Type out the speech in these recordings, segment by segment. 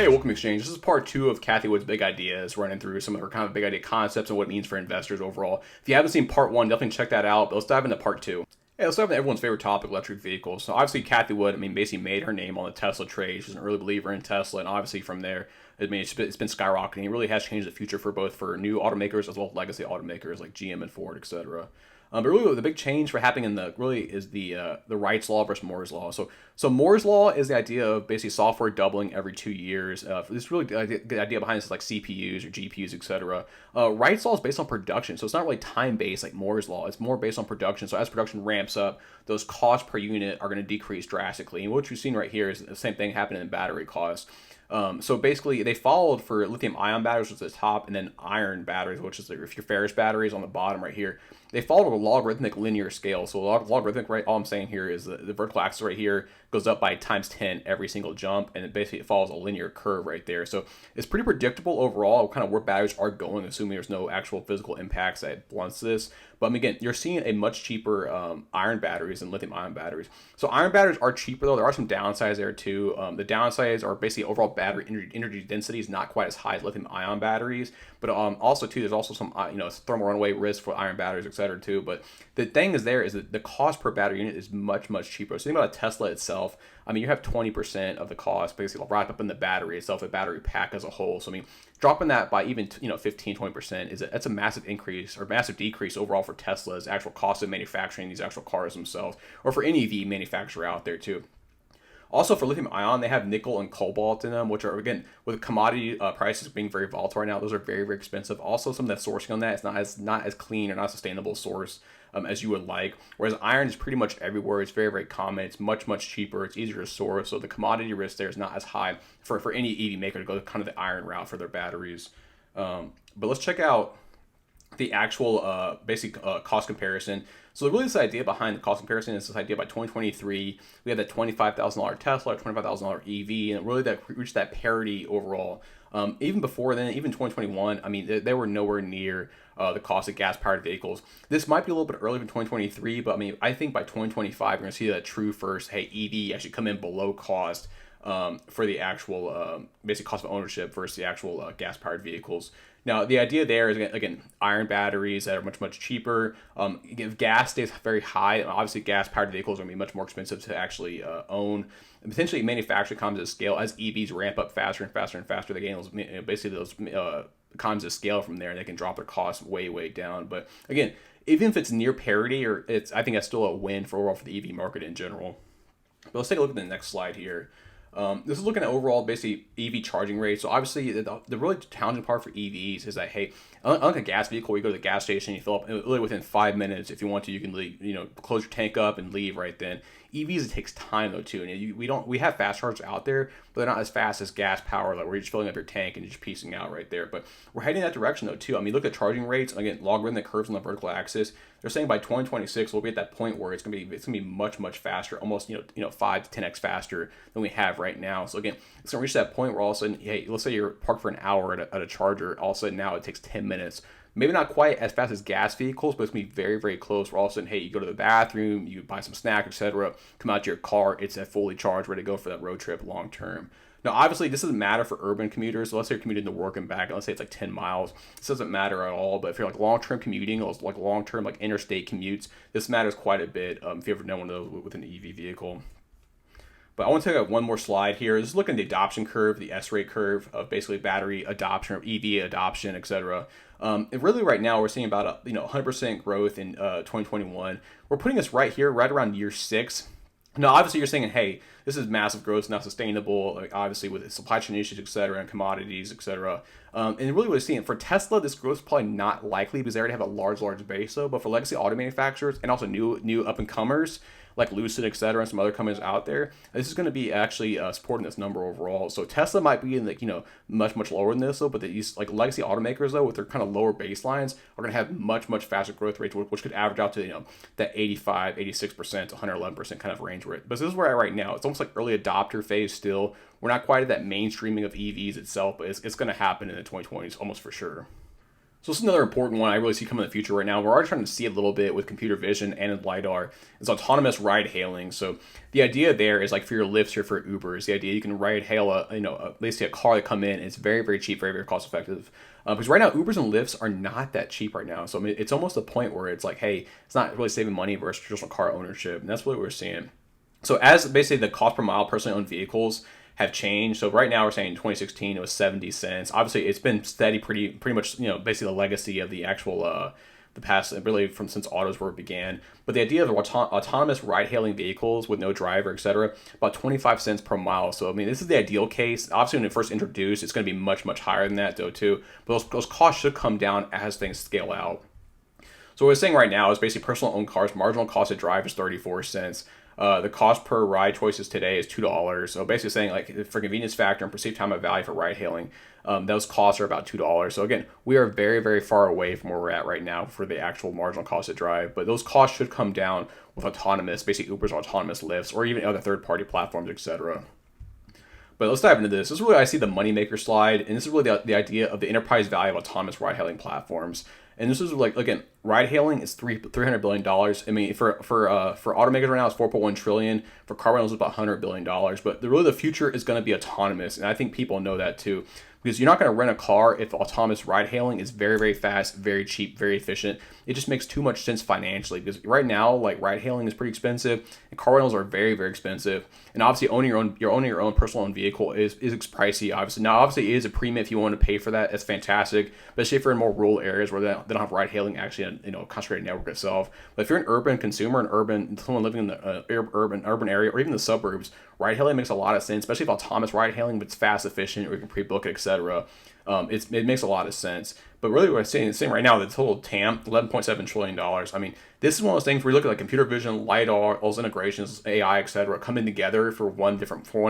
Hey, welcome to Exchange. This is part two of Kathy Wood's big ideas, running through some of her kind of big idea concepts and what it means for investors overall. If you haven't seen part one, definitely check that out. But let's dive into part two. Hey, let's dive into everyone's favorite topic, electric vehicles. So obviously Kathy Wood, basically made her name on the Tesla trade. She's an early believer in Tesla, and obviously from there, it's been skyrocketing. It really has changed the future for new automakers as well as legacy automakers like GM and Ford, etc. But really, the big change for happening in the really is the Wright's law versus Moore's law. So Moore's law is the idea of basically software doubling every 2 years. This really good idea behind this is like CPUs or GPUs, etc. Wright's law is based on production, so it's not really time based like Moore's law. It's more based on production. So as production ramps up, those costs per unit are going to decrease drastically. And what you've seen right here is the same thing happening in battery costs. So basically, they followed for lithium-ion batteries, which is the top, and then iron batteries, which is your ferrous batteries on the bottom right here. They followed a logarithmic linear scale. So logarithmic, right? All I'm saying here is the vertical axis right here goes up by times 10 every single jump, and it follows a linear curve right there. So it's pretty predictable overall, kind of where batteries are going, assuming there's no actual physical impacts that blunts this. But again, you're seeing a much cheaper iron batteries than lithium-ion batteries. So iron batteries are cheaper though. There are some downsides there too. The downsides are basically overall battery energy density is not quite as high as lithium-ion batteries. But also too, there's also some thermal runaway risk for iron batteries, etc. too. But the thing is that the cost per battery unit is much cheaper. So think about a Tesla itself. You have 20% of the cost basically wrapped up in the battery itself, the battery pack as a whole. So dropping that by even 15-20% that's a massive increase or massive decrease overall for Tesla's actual cost of manufacturing these actual cars themselves, or for any EV manufacturer out there too. Also, for lithium ion, they have nickel and cobalt in them, which are, again, with commodity prices being very volatile right now, those are very expensive. Also, some of that sourcing on that is not as clean or not sustainable source as you would like. Whereas iron is pretty much everywhere. It's very common. It's much cheaper. It's easier to source. So the commodity risk there is not as high for any EV maker to go kind of the iron route for their batteries. But let's check out the actual basic cost comparison. So really this idea behind the cost comparison is this idea by 2023, we have that $25,000 Tesla, $25,000 EV, and really that reached that parity overall. Even before then, even 2021, they were nowhere near the cost of gas-powered vehicles. This might be a little bit early for 2023, but I think by 2025, we're going to see that true first, hey, EV actually come in below cost for the actual basic cost of ownership versus the actual gas-powered vehicles. Now, the idea there is, again, iron batteries that are much cheaper. If gas stays very high, obviously gas-powered vehicles are going to be much more expensive to actually own. And potentially manufacture economies of scale as EVs ramp up faster and faster. They gain those, basically those economies of scale from there, and they can drop their costs way down. But again, even if it's near parity, I think that's still a win for overall for the EV market in general. But let's take a look at the next slide here. This is looking at overall basically EV charging rates. So obviously the really challenging part for EVs is that, hey, unlike a gas vehicle, you go to the gas station, you fill up literally within 5 minutes. If you want to, you can leave, close your tank up and leave right then. EVs, it takes time though too, and we have fast chargers out there, but they're not as fast as gas power, like where you're just filling up your tank and just piecing out right there. But we're heading that direction though too. Look at charging rates. Again, logarithmic curves on the vertical axis. They're saying by 2026 we'll be at that point where it's gonna be much faster, almost 5 to 10x faster than we have right now. So again, it's gonna reach that point where all of a sudden, hey, let's say you're parked for an hour at a charger, all of a sudden now it takes 10 minutes. Maybe not quite as fast as gas vehicles, but it's going to be very close. Where all of a sudden, hey, you go to the bathroom, you buy some snack, etc., come out to your car, it's a fully charged, ready to go for that road trip long term. Now, obviously, this doesn't matter for urban commuters. So let's say you're commuting to work and back, and let's say it's like 10 miles. This doesn't matter at all. But if you're like long-term commuting, or like long-term like interstate commutes, this matters quite a bit if you ever know one of those with an EV vehicle. But I want to take out one more slide here. Just look at the adoption curve, the S-rate curve of basically battery adoption, or EV adoption, etc. And really right now we're seeing about 100% growth in 2021. We're putting us right here, right around year 6. Now, obviously, you're saying, hey, this is massive growth, not sustainable, like obviously with supply chain issues, et cetera, and commodities, et cetera. And really what we're seeing, for Tesla, this growth is probably not likely because they already have a large base, though. But for legacy auto manufacturers and also new up-and-comers, like Lucid, et cetera, and some other companies out there, this is going to be actually supporting this number overall. So Tesla might be in much lower than this, though, but these like legacy automakers, though, with their kind of lower baselines, are going to have much faster growth rates, which could average out to that 85, 86% to 111% kind of range rate. But this is where we're at right now. It's almost like early adopter phase still. We're not quite at that mainstreaming of EVs itself, but it's going to happen in the 2020s almost for sure. So this is another important one I really see coming in the future right now. We're already trying to see a little bit with computer vision and Lidar. It's autonomous ride hailing. So the idea there is like for your Lyfts or for Ubers, the idea you can ride hail basically a car that come in. It's very, very cheap, very, very cost effective. Because right now Ubers and Lyfts are not that cheap right now. So I mean, it's almost a point where it's like, hey, it's not really saving money versus traditional car ownership. And that's what we're seeing. So as basically the cost per mile personally owned vehicles have changed. So right now we're saying in 2016 it was 70 cents. Obviously it's been steady pretty much, basically the legacy of the actual the past, really from since autos were began. But the idea of autonomous ride-hailing vehicles with no driver, etc., about 25 cents per mile. So I mean, this is the ideal case. Obviously, when it first introduced, it's going to be much, much higher than that, though, too. But those costs should come down as things scale out. So what we're saying right now is basically personal owned cars, marginal cost to drive is 34 cents. The cost per ride choices today is $2. So basically saying like for convenience factor and perceived time of value for ride hailing, those costs are about $2. So again, we are very, very far away from where we're at right now for the actual marginal cost to drive. But those costs should come down with autonomous, basically Uber's autonomous Lyfts or even other third-party platforms, etc. But let's dive into this. This is really I see the moneymaker slide, and this is really the idea of the enterprise value of autonomous ride-hailing platforms. And this is like, again, ride-hailing is $300 billion. I mean, for automakers right now, it's $4.1 trillion. For car rentals, it's about $100 billion. But really, the future is going to be autonomous, and I think people know that too. Because you're not going to rent a car if autonomous ride-hailing is very, very fast, very cheap, very efficient. It just makes too much sense financially. Because right now, like ride-hailing is pretty expensive, and car rentals are very, very expensive. And obviously, owning your own personal owned vehicle is pricey. Obviously, now obviously it is a premium if you want to pay for that. That's fantastic. But especially if you're in more rural areas where they don't have ride-hailing actually, a concentrated network itself. But if you're an urban consumer, someone living in the urban area, or even the suburbs, ride-hailing makes a lot of sense, especially if autonomous ride-hailing, but it's fast, efficient, or you can pre-book it, etc. It makes a lot of sense. But really what I'm saying right now, the total TAM, $11.7 trillion. I mean, this is one of those things where you look at like computer vision, LiDAR, those integrations, AI, etc., coming together for one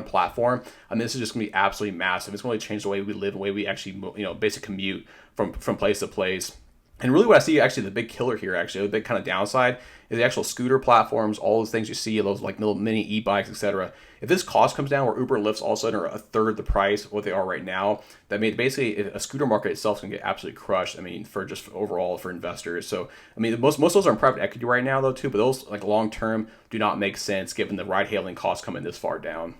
platform. I mean, this is just going to be absolutely massive. It's going to change the way we live, the way we actually, basically commute from place to place. And really what I see actually the big killer here, actually, the big kind of downside is the actual scooter platforms, all those things you see, those like little mini e-bikes, etc. If this cost comes down where Uber and Lyft all of a sudden are a third the price of what they are right now, that means basically a scooter market itself is going to get absolutely crushed. I mean, for just overall for investors. So, I mean, most of those are in private equity right now, though, too. But those like long term do not make sense given the ride hailing costs coming this far down.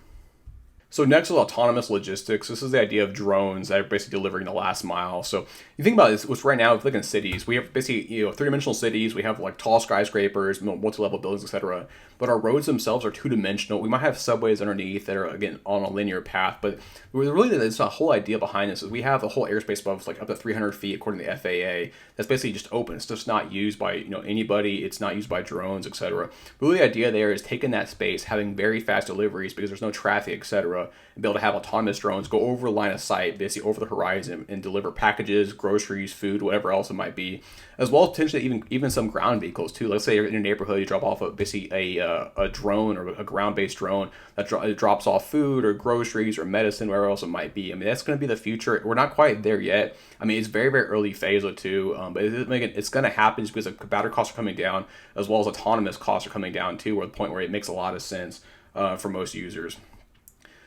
So next is autonomous logistics. This is the idea of drones that are basically delivering the last mile. So you think about this, what's right now, if you look in cities, we have basically, three-dimensional cities. We have like tall skyscrapers, multi-level buildings, etc. But our roads themselves are two-dimensional. We might have subways underneath that are, again, on a linear path. But really, it's a whole idea behind this is we have a whole airspace above like up to 300 feet, according to the FAA. That's basically just open. It's just not used by anybody. It's not used by drones, etc. But really, the idea there is taking that space, having very fast deliveries because there's no traffic, etc. And be able to have autonomous drones go over a line of sight, basically over the horizon, and deliver packages, groceries, food, whatever else it might be, as well as potentially even some ground vehicles too. Let's say you're in a neighborhood, you drop off basically a drone or a ground-based drone that drops off food or groceries or medicine, wherever else it might be. I mean, that's going to be the future. We're not quite there yet. I mean, it's very, very early phase too, but it's going to happen just because the battery costs are coming down, as well as autonomous costs are coming down too, or the point where it makes a lot of sense for most users.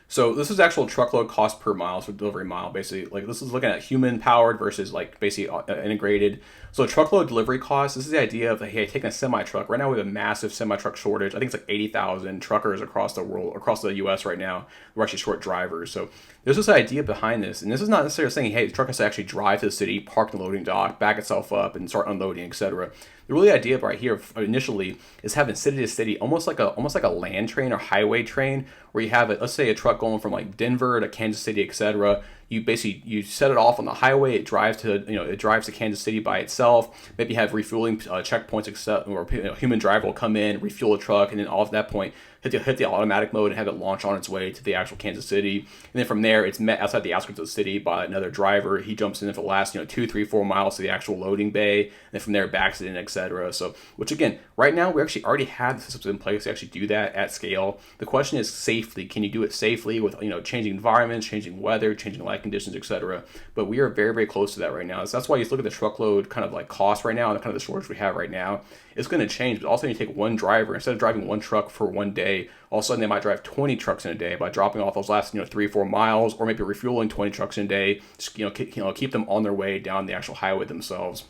So this is actual truckload cost per mile, so delivery mile, basically. Like this is looking at human powered versus like basically integrated. So truckload delivery costs, this is the idea of, hey, taking a semi-truck. Right now we have a massive semi-truck shortage. I think it's like 80,000 truckers across the world, across the US right now. We're actually short drivers. So there's this idea behind this. And this is not necessarily saying, hey, the truck has to actually drive to the city, park in the loading dock, back itself up, and start unloading, etc. The really idea right here initially is having city to city, almost like a land train or highway train, where you have let's say a truck going from like Denver to Kansas City, etc. You set it off on the highway. It drives to Kansas City by itself. Maybe you have refueling checkpoints, etc. Or human driver will come in, refuel the truck, and then off that point hit the automatic mode and have it launch on its way to the actual Kansas City. And then from there, it's met outside the outskirts of the city by another driver. He jumps in for the last 2, 3, 4 miles to the actual loading bay, and then from there backs it in, etc. So, which again, right now we actually already have the systems in place to actually do that at scale. The question is safely. Can you do it safely with changing environments, changing weather, changing conditions, etc. But we are very, very close to that right now. So that's why you look at the truckload kind of like cost right now and kind of the shortage we have right now. It's going to change, but also you take one driver, instead of driving one truck for one day, all of a sudden they might drive 20 trucks in a day by dropping off those last 3-4 miles, or maybe refueling 20 trucks in a day. Just, keep them on their way down the actual highway themselves.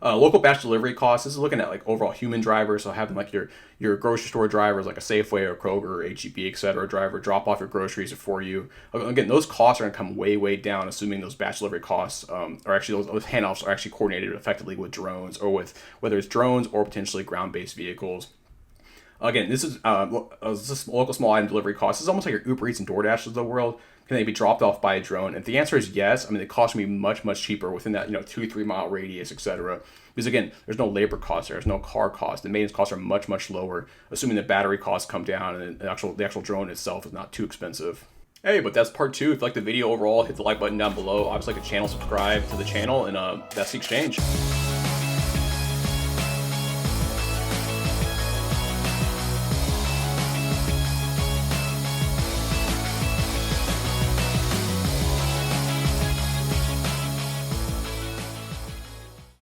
Local batch delivery costs. This is looking at like overall human drivers, so having like your grocery store drivers like a Safeway or Kroger or HEB, etc. driver drop off your groceries for you. Again, those costs are going to come way, way down, assuming those batch delivery costs are actually, those handoffs are actually coordinated effectively with drones, or with whether it's drones or potentially ground-based vehicles. Again, this is local small item delivery costs. This is almost like your Uber Eats and DoorDash of the world. Can they be dropped off by a drone? If the answer is yes, I mean, the cost will be much, much cheaper within that 2-3 mile radius, etc. Because again, there's no labor cost there's no car cost. The maintenance costs are much, much lower, assuming the battery costs come down and the actual drone itself is not too expensive. Hey, but that's part 2. If you like the video overall, hit the like button down below. Obviously, like the channel, subscribe to the channel, and that's the exchange.